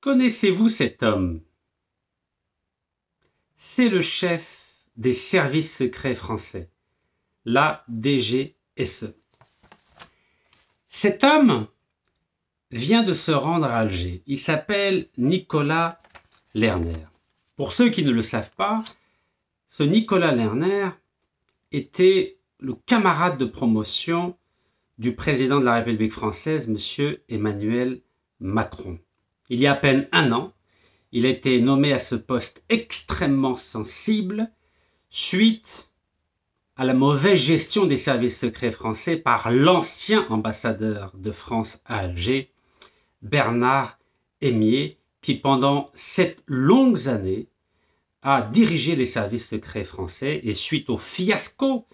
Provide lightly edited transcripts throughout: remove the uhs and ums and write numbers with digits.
Connaissez-vous cet homme? C'est le chef des services secrets français, la DGSE. Cet homme vient de se rendre à Alger. Il s'appelle Nicolas Lerner. Pour ceux qui ne le savent pas, ce Nicolas Lerner était le camarade de promotion du président de la République française, M. Emmanuel Macron. Il y a à peine un an, il a été nommé à ce poste extrêmement sensible suite à la mauvaise gestion des services secrets français par l'ancien ambassadeur de France à Alger, Bernard Hémier, qui pendant 7 longues années a dirigé les services secrets français et suite au fiasco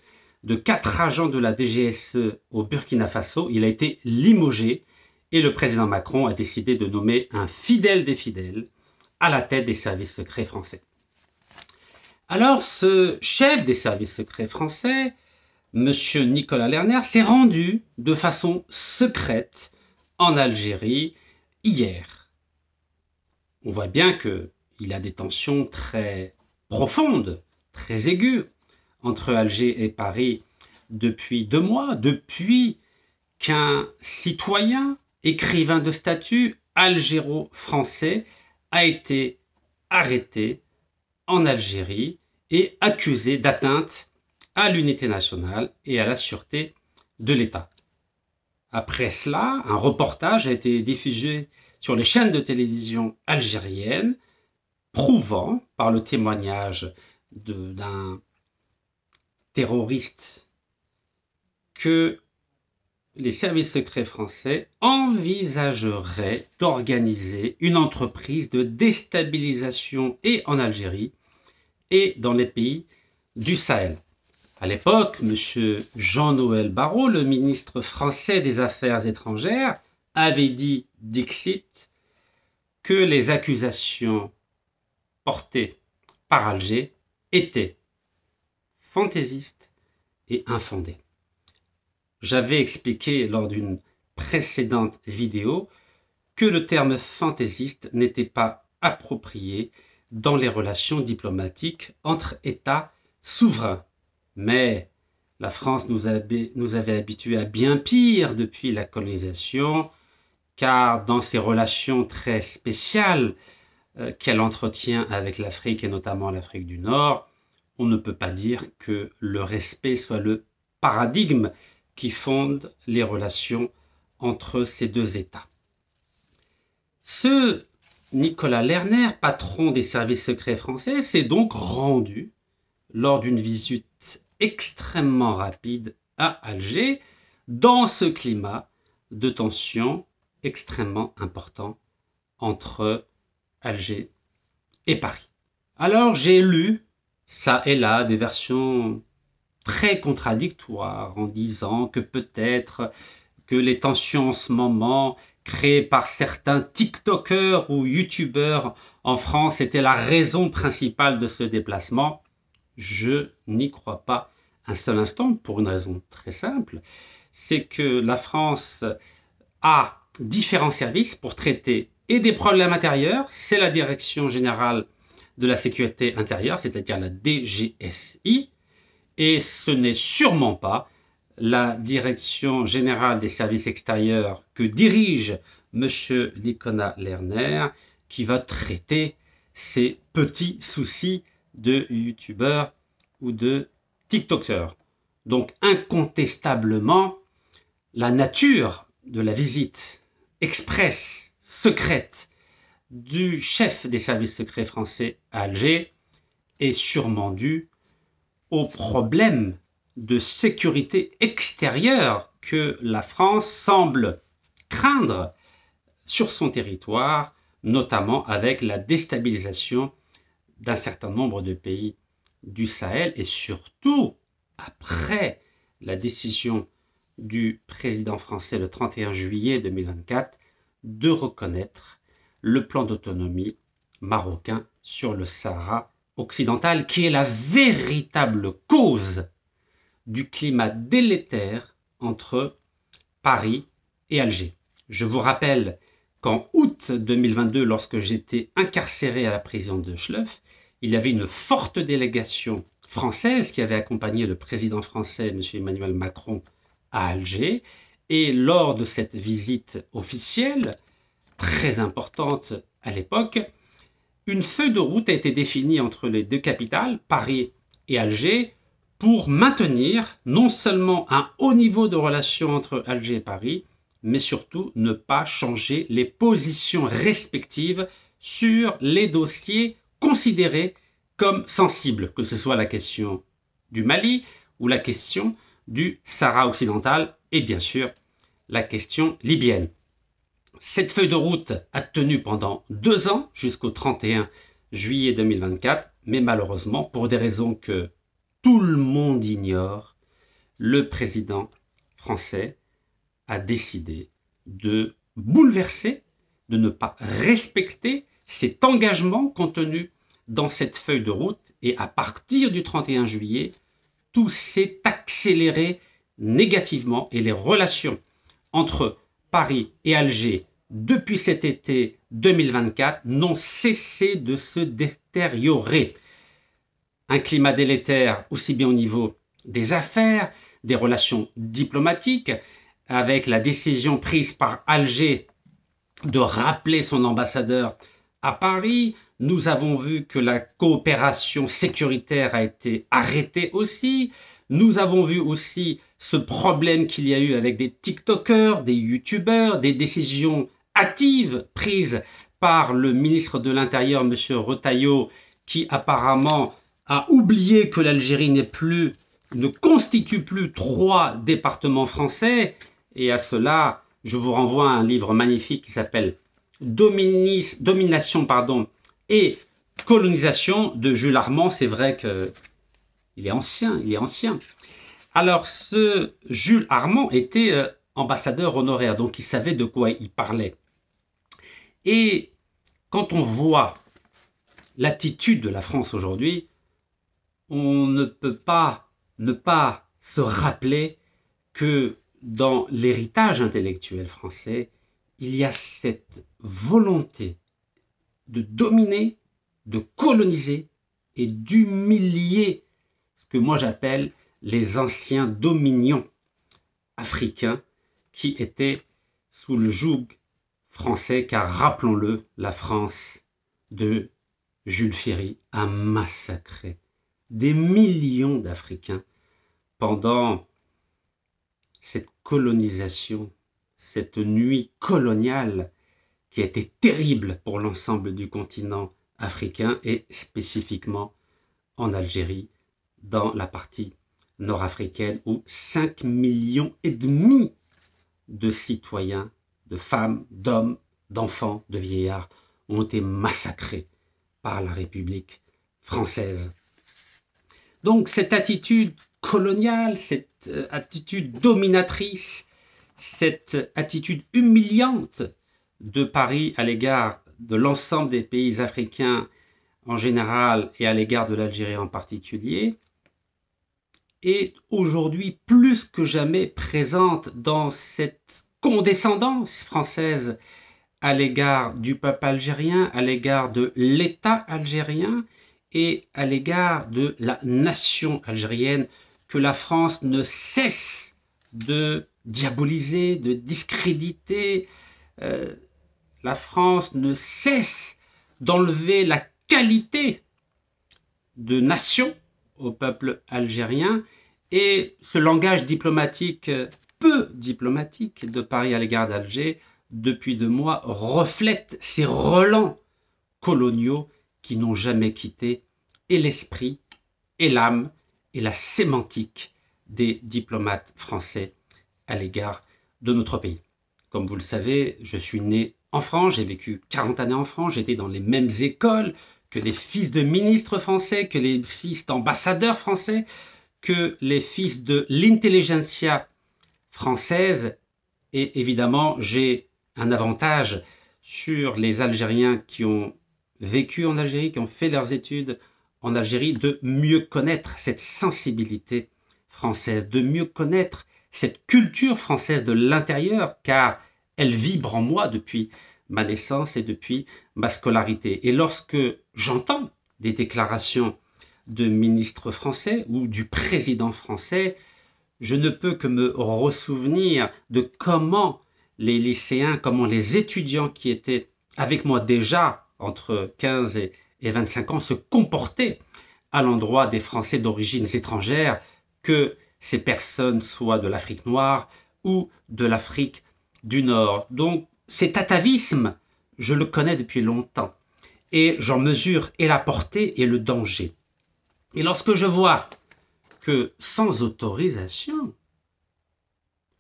de 4 agents de la DGSE au Burkina Faso, il a été limogé et le président Macron a décidé de nommer un fidèle des fidèles à la tête des services secrets français. Alors, ce chef des services secrets français, M. Nicolas Lerner, s'est rendu de façon secrète en Algérie hier. On voit bien qu'il a des tensions très profondes, très aiguës entre Alger et Paris depuis 2 mois, depuis qu'un citoyen, écrivain de statut algéro-français, a été arrêté en Algérie et accusé d'atteinte à l'unité nationale et à la sûreté de l'État. Après cela, un reportage a été diffusé sur les chaînes de télévision algériennes, prouvant par le témoignage d'un terroriste que les services secrets français envisageraient d'organiser une entreprise de déstabilisation et en Algérie et dans les pays du Sahel. À l'époque, M. Jean-Noël Barrot, le ministre français des Affaires étrangères, avait dit, dixit, que les accusations portées par Alger étaient fantaisistes et infondées. J'avais expliqué lors d'une précédente vidéo que le terme fantaisiste n'était pas approprié dans les relations diplomatiques entre États souverains. Mais la France nous avait habitués à bien pire depuis la colonisation, car dans ses relations très spéciales qu'elle entretient avec l'Afrique et notamment l'Afrique du Nord, on ne peut pas dire que le respect soit le paradigme qui fonde les relations entre ces deux États. Ce Nicolas Lerner, patron des services secrets français, s'est donc rendu lors d'une visite extrêmement rapide à Alger, dans ce climat de tension extrêmement important entre Alger et Paris. Alors j'ai lu, ça et là, des versions très contradictoires en disant que peut-être que les tensions en ce moment créées par certains TikTokers ou YouTubeurs en France étaient la raison principale de ce déplacement. Je n'y crois pas un seul instant pour une raison très simple, c'est que la France a différents services pour traiter et des problèmes intérieurs, c'est la Direction générale de la sécurité intérieure, c'est-à-dire la DGSI, et ce n'est sûrement pas la Direction générale des services extérieurs que dirige M. Nicolas Lerner qui va traiter ces petits soucis de youtubeurs ou de tiktokers. Donc incontestablement, la nature de la visite express, secrète, du chef des services secrets français à Alger est sûrement due aux problèmes de sécurité extérieure que la France semble craindre sur son territoire, notamment avec la déstabilisation d'un certain nombre de pays du Sahel et surtout après la décision du président français le 31 juillet 2024 de reconnaître le plan d'autonomie marocain sur le Sahara occidental, qui est la véritable cause du climat délétère entre Paris et Alger. Je vous rappelle qu'en août 2022, lorsque j'étais incarcéré à la prison de Schleuf, il y avait une forte délégation française qui avait accompagné le président français, M. Emmanuel Macron, à Alger. Et lors de cette visite officielle, très importante à l'époque, une feuille de route a été définie entre les deux capitales, Paris et Alger, pour maintenir non seulement un haut niveau de relations entre Alger et Paris, mais surtout ne pas changer les positions respectives sur les dossiers considérés comme sensibles, que ce soit la question du Mali ou la question du Sahara occidental et bien sûr la question libyenne. Cette feuille de route a tenu pendant 2 ans jusqu'au 31 juillet 2024, mais malheureusement, pour des raisons que tout le monde ignore, le président français a décidé de bouleverser, de ne pas respecter cet engagement contenu dans cette feuille de route. Et à partir du 31 juillet, tout s'est accéléré négativement et les relations entre Paris et Alger depuis cet été 2024 n'ont cessé de se détériorer. Un climat délétère aussi bien au niveau des affaires, des relations diplomatiques, avec la décision prise par Alger de rappeler son ambassadeur à Paris. Nous avons vu que la coopération sécuritaire a été arrêtée aussi. Nous avons vu aussi ce problème qu'il y a eu avec des TikTokers, des YouTubers, des décisions hâtives prises par le ministre de l'Intérieur, M. Retailleau, qui apparemment a oublié que l'Algérie ne constitue plus 3 départements français. Et à cela, je vous renvoie à un livre magnifique qui s'appelle Domination et colonisation de Jules Armand. C'est vrai qu'il est ancien, Alors, ce Jules Armand était ambassadeur honoraire, donc il savait de quoi il parlait. Et quand on voit l'attitude de la France aujourd'hui, on ne peut pas ne pas se rappeler que dans l'héritage intellectuel français, il y a cette volonté de dominer, de coloniser et d'humilier ce que moi j'appelle les anciens dominions africains qui étaient sous le joug français, car rappelons-le, la France de Jules Ferry a massacré des millions d'Africains pendant cette colonisation, cette nuit coloniale qui a été terrible pour l'ensemble du continent africain et spécifiquement en Algérie, dans la partie nord-africaine où 5,5 millions de citoyens, de femmes, d'hommes, d'enfants, de vieillards ont été massacrés par la République française. Donc cette attitude coloniale, cette attitude dominatrice, cette attitude humiliante de Paris à l'égard de l'ensemble des pays africains en général et à l'égard de l'Algérie en particulier, est aujourd'hui plus que jamais présente dans cette condescendance française à l'égard du peuple algérien, à l'égard de l'État algérien et à l'égard de la nation algérienne que la France ne cesse de diaboliser, de discréditer. La France ne cesse d'enlever la qualité de nation au peuple algérien, et ce langage diplomatique, peu diplomatique, de Paris à l'égard d'Alger, depuis 2 mois, reflète ces relents coloniaux qui n'ont jamais quitté et l'esprit, et l'âme, et la sémantique des diplomates français à l'égard de notre pays. Comme vous le savez, je suis né en France, j'ai vécu 40 années en France, j'étais dans les mêmes écoles que les fils de ministres français, que les fils d'ambassadeurs français, que les fils de l'intelligentsia française. Et évidemment, j'ai un avantage sur les Algériens qui ont vécu en Algérie, qui ont fait leurs études en Algérie, de mieux connaître cette sensibilité française, de mieux connaître cette culture française de l'intérieur, car elle vibre en moi depuis ma naissance et depuis ma scolarité. Et lorsque j'entends des déclarations de ministres français ou du président français, je ne peux que me ressouvenir de comment les lycéens, comment les étudiants qui étaient avec moi déjà entre 15 et 25 ans se comportaient à l'endroit des Français d'origine étrangère, que ces personnes soient de l'Afrique noire ou de l'Afrique du Nord. Donc cet atavisme, je le connais depuis longtemps et j'en mesure et la portée et le danger. Et lorsque je vois que sans autorisation,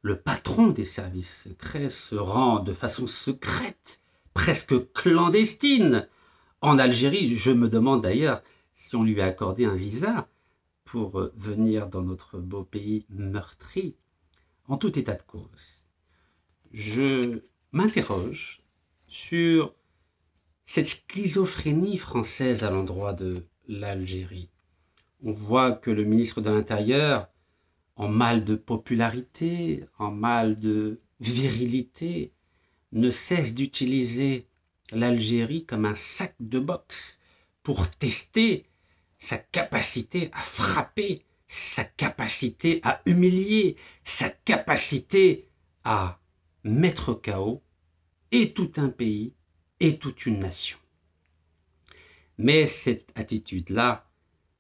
le patron des services secrets se rend de façon secrète, presque clandestine, en Algérie, je me demande d'ailleurs si on lui a accordé un visa pour venir dans notre beau pays meurtri. En tout état de cause, je m'interroge sur cette schizophrénie française à l'endroit de l'Algérie. On voit que le ministre de l'Intérieur, en mal de popularité, en mal de virilité, ne cesse d'utiliser l'Algérie comme un sac de boxe pour tester sa capacité à frapper, sa capacité à humilier, sa capacité à mettre KO et tout un pays et toute une nation. Mais cette attitude-là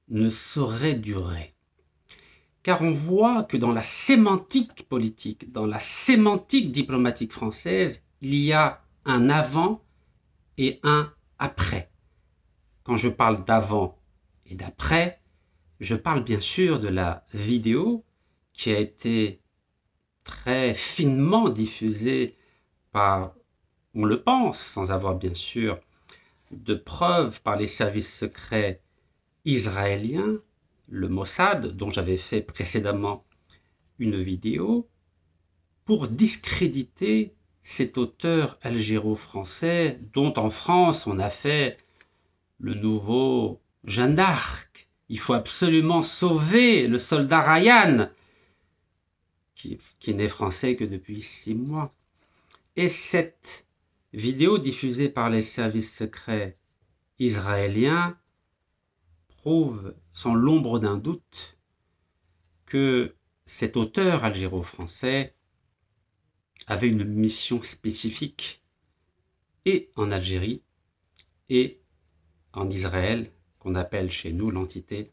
ne saurait durer. Car on voit que dans la sémantique politique, dans la sémantique diplomatique française, il y a un avant et un après. Quand je parle d'avant et d'après, je parle bien sûr de la vidéo qui a été très finement diffusée par, on le pense, sans avoir bien sûr de preuves, par les services secrets israéliens, le Mossad, dont j'avais fait précédemment une vidéo, pour discréditer cet auteur algéro-français dont en France on a fait le nouveau Jeanne d'Arc. Il faut absolument sauver le soldat Ryan, qui n'est français que depuis 6 mois. Et cette vidéo diffusée par les services secrets israéliens prouve sans l'ombre d'un doute que cet auteur algéro-français avait une mission spécifique et en Algérie et en Israël, qu'on appelle chez nous l'entité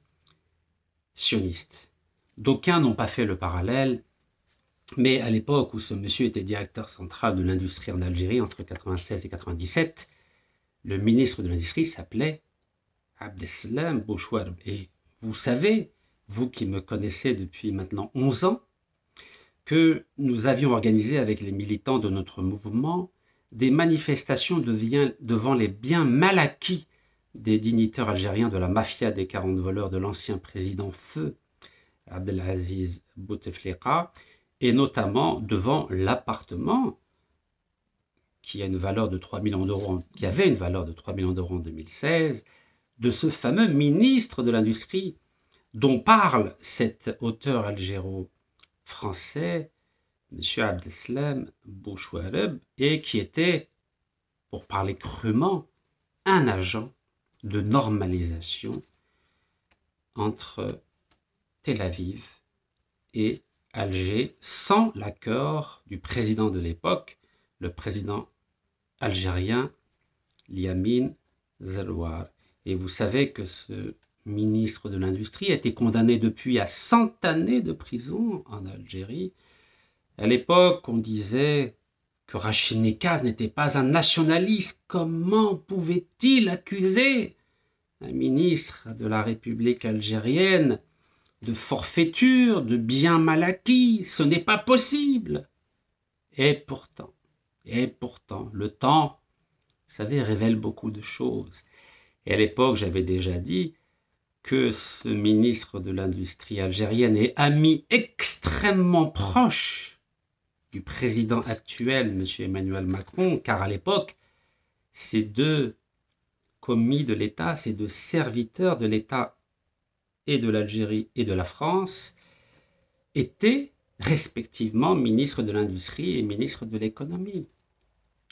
sioniste. D'aucuns n'ont pas fait le parallèle, mais à l'époque où ce monsieur était directeur central de l'industrie en Algérie, entre 1996 et 1997, le ministre de l'Industrie s'appelait Abdeslam Bouchouareb. Et vous savez, vous qui me connaissez depuis maintenant 11 ans, que nous avions organisé avec les militants de notre mouvement des manifestations devant les biens mal acquis des dignitaires algériens de la mafia des 40 voleurs de l'ancien président feu Abdelaziz Bouteflika, et notamment devant l'appartement qui a une valeur de 3 millions d'euros, qui avait une valeur de 3 millions d'euros en 2016, de ce fameux ministre de l'Industrie dont parle cet auteur algéro-français, M. Abdeslam Bouchouareb, et qui était, pour parler crûment, un agent de normalisation entre Tel Aviv et Alger, sans l'accord du président de l'époque, le président algérien Liamin Zerouar. Et vous savez que ce ministre de l'Industrie a été condamné depuis à 100 années de prison en Algérie. À l'époque, on disait que Rachid Nekaz n'était pas un nationaliste. Comment pouvait-il accuser un ministre de la République algérienne de forfaiture, de biens mal acquis? Ce n'est pas possible. Et pourtant, le temps, vous savez, révèle beaucoup de choses. Et à l'époque, j'avais déjà dit que ce ministre de l'Industrie algérienne est ami extrêmement proche du président actuel, M. Emmanuel Macron, car à l'époque, ces deux commis de l'État, ces deux serviteurs de l'État et de l'Algérie et de la France, étaient respectivement ministre de l'Industrie et ministre de l'Économie.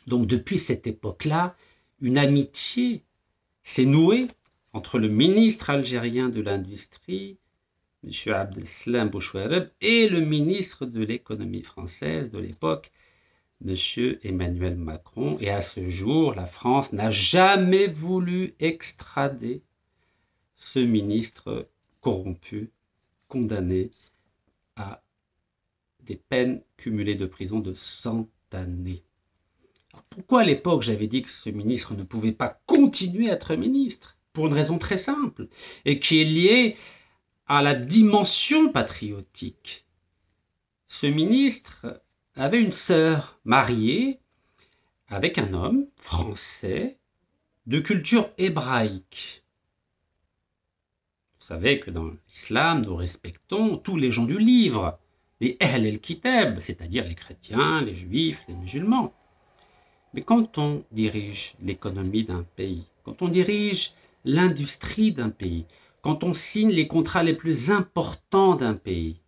Donc depuis cette époque-là, une amitié s'est nouée entre le ministre algérien de l'Industrie, M. Abdeslam Bouchouareb, et le ministre de l'économie française de l'époque, M. Emmanuel Macron. Et à ce jour, la France n'a jamais voulu extrader ce ministre corrompu, condamné à des peines cumulées de prison de 100 années. Alors pourquoi à l'époque j'avais dit que ce ministre ne pouvait pas continuer à être ministre? Pour une raison très simple, et qui est liée à la dimension patriotique. Ce ministre avait une sœur mariée avec un homme français de culture hébraïque. Vous savez que dans l'islam, nous respectons tous les gens du livre, les Ahl el-Kitab, c'est-à-dire les chrétiens, les juifs, les musulmans. Mais quand on dirige l'économie d'un pays, quand on dirige l'industrie d'un pays, quand on signe les contrats les plus importants d'un pays,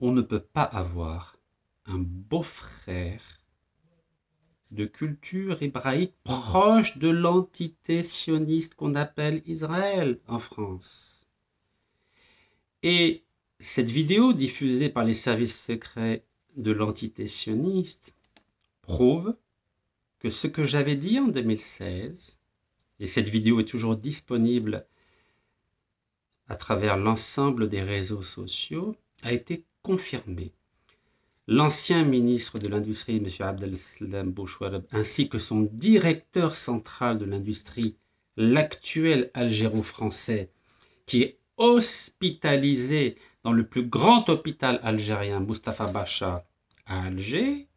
on ne peut pas avoir un beau-frère de culture hébraïque proche de l'entité sioniste qu'on appelle Israël en France. Et cette vidéo diffusée par les services secrets de l'entité sioniste prouve que ce que j'avais dit en 2016, et cette vidéo est toujours disponible à travers l'ensemble des réseaux sociaux, a été confirmé. L'ancien ministre de l'Industrie, M. Abdeslam Bouchouareb, ainsi que son directeur central de l'industrie, l'actuel algéro-français, qui est hospitalisé dans le plus grand hôpital algérien, Mustapha Bacha, à Alger,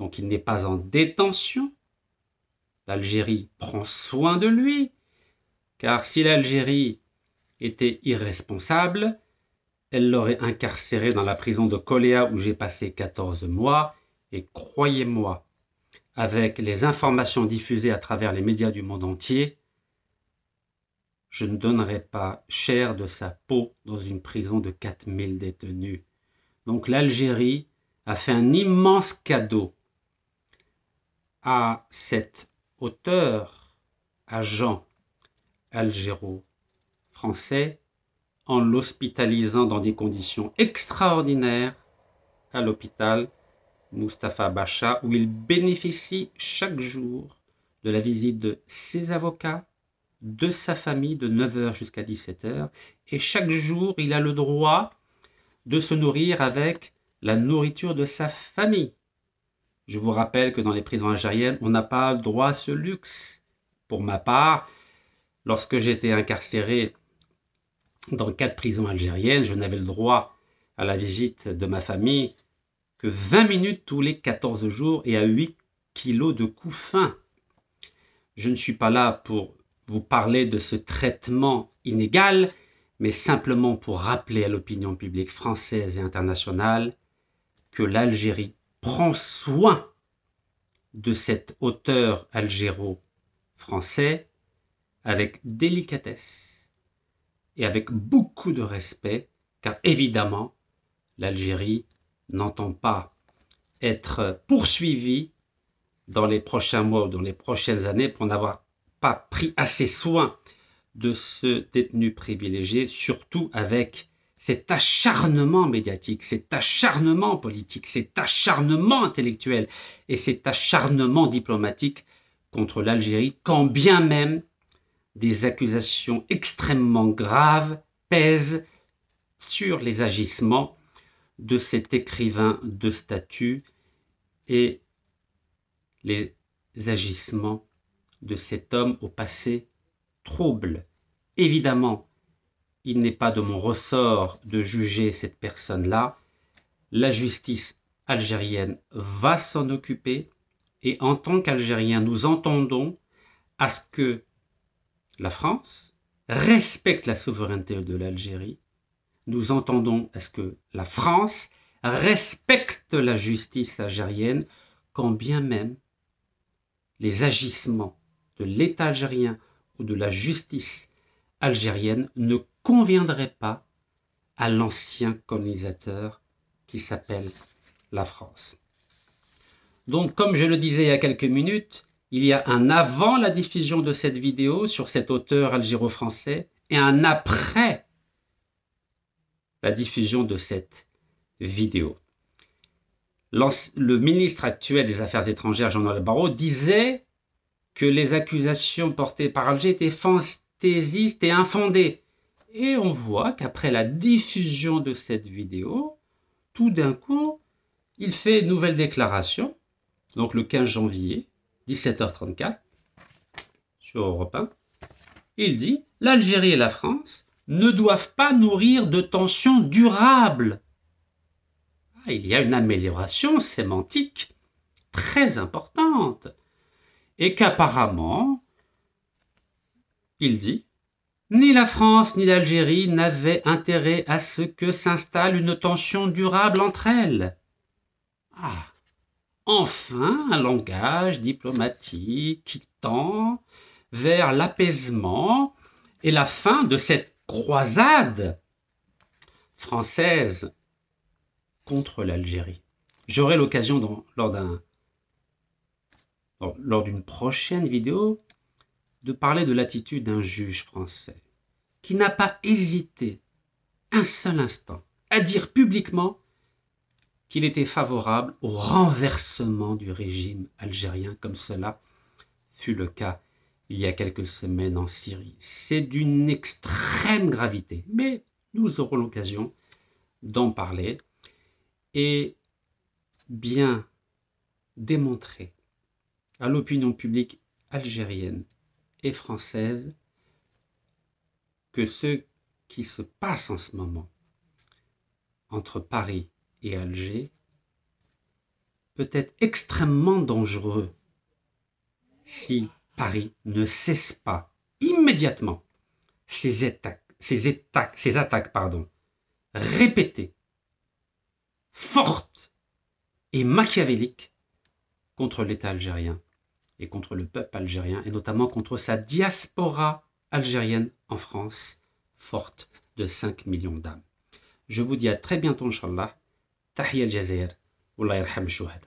donc il n'est pas en détention. L'Algérie prend soin de lui, car si l'Algérie était irresponsable, elle l'aurait incarcéré dans la prison de Koléa où j'ai passé 14 mois, et croyez-moi, avec les informations diffusées à travers les médias du monde entier, je ne donnerai pas cher de sa peau dans une prison de 4000 détenus. Donc l'Algérie a fait un immense cadeau à cet auteur, agent algéro-français, en l'hospitalisant dans des conditions extraordinaires à l'hôpital Mustapha Bacha, où il bénéficie chaque jour de la visite de ses avocats, de sa famille de 9 h jusqu'à 17 h, et chaque jour il a le droit de se nourrir avec la nourriture de sa famille. Je vous rappelle que dans les prisons algériennes, on n'a pas le droit à ce luxe. Pour ma part, lorsque j'étais incarcéré dans 4 prisons algériennes, je n'avais le droit à la visite de ma famille que 20 minutes tous les 14 jours et à 8 kilos de coups-fins. Je ne suis pas là pour vous parler de ce traitement inégal, mais simplement pour rappeler à l'opinion publique française et internationale que l'Algérie prend soin de cet auteur algéro-français avec délicatesse et avec beaucoup de respect, car évidemment, l'Algérie n'entend pas être poursuivie dans les prochains mois ou dans les prochaines années pour n'avoir pas pris assez soin de ce détenu privilégié, surtout avec cet acharnement médiatique, cet acharnement politique, cet acharnement intellectuel et cet acharnement diplomatique contre l'Algérie, quand bien même des accusations extrêmement graves pèsent sur les agissements de cet écrivain de statut et les agissements de cet homme au passé trouble. Évidemment, il n'est pas de mon ressort de juger cette personne-là. La justice algérienne va s'en occuper et en tant qu'Algériens, nous entendons à ce que la France respecte la souveraineté de l'Algérie. Nous entendons à ce que la France respecte la justice algérienne, quand bien même les agissements de l'État algérien ou de la justice algérienne ne conviendraient pas à l'ancien colonisateur qui s'appelle la France. Donc, comme je le disais il y a quelques minutes, il y a un avant la diffusion de cette vidéo sur cet auteur algéro-français et un après la diffusion de cette vidéo. Le ministre actuel des Affaires étrangères, Jean-Noël Barrot, disait que les accusations portées par Alger étaient fantaisistes et infondées. Et on voit qu'après la diffusion de cette vidéo, tout d'un coup, il fait une nouvelle déclaration, donc le 15 janvier, 17h34, sur Europe 1. Il dit « L'Algérie et la France ne doivent pas nourrir de tensions durables. » Il y a une amélioration sémantique très importante. Et qu'apparemment, il dit, ni la France ni l'Algérie n'avaient intérêt à ce que s'installe une tension durable entre elles. Enfin, un langage diplomatique qui tend vers l'apaisement et la fin de cette croisade française contre l'Algérie. J'aurai l'occasion lors d'une prochaine vidéo de parler de l'attitude d'un juge français qui n'a pas hésité un seul instant à dire publiquement qu'il était favorable au renversement du régime algérien, comme cela fut le cas il y a quelques semaines en Syrie. C'est d'une extrême gravité, mais nous aurons l'occasion d'en parler et bien démontrer à l'opinion publique algérienne et française que ce qui se passe en ce moment entre Paris et Alger peut être extrêmement dangereux si Paris ne cesse pas immédiatement ces attaques répétées, fortes et machiavéliques contre l'État algérien et contre le peuple algérien, et notamment contre sa diaspora algérienne en France, forte de 5 millions d'âmes. Je vous dis à très bientôt, Inch'Allah. Tahiyya al-Jazair. Wallah yarham al-shuhada.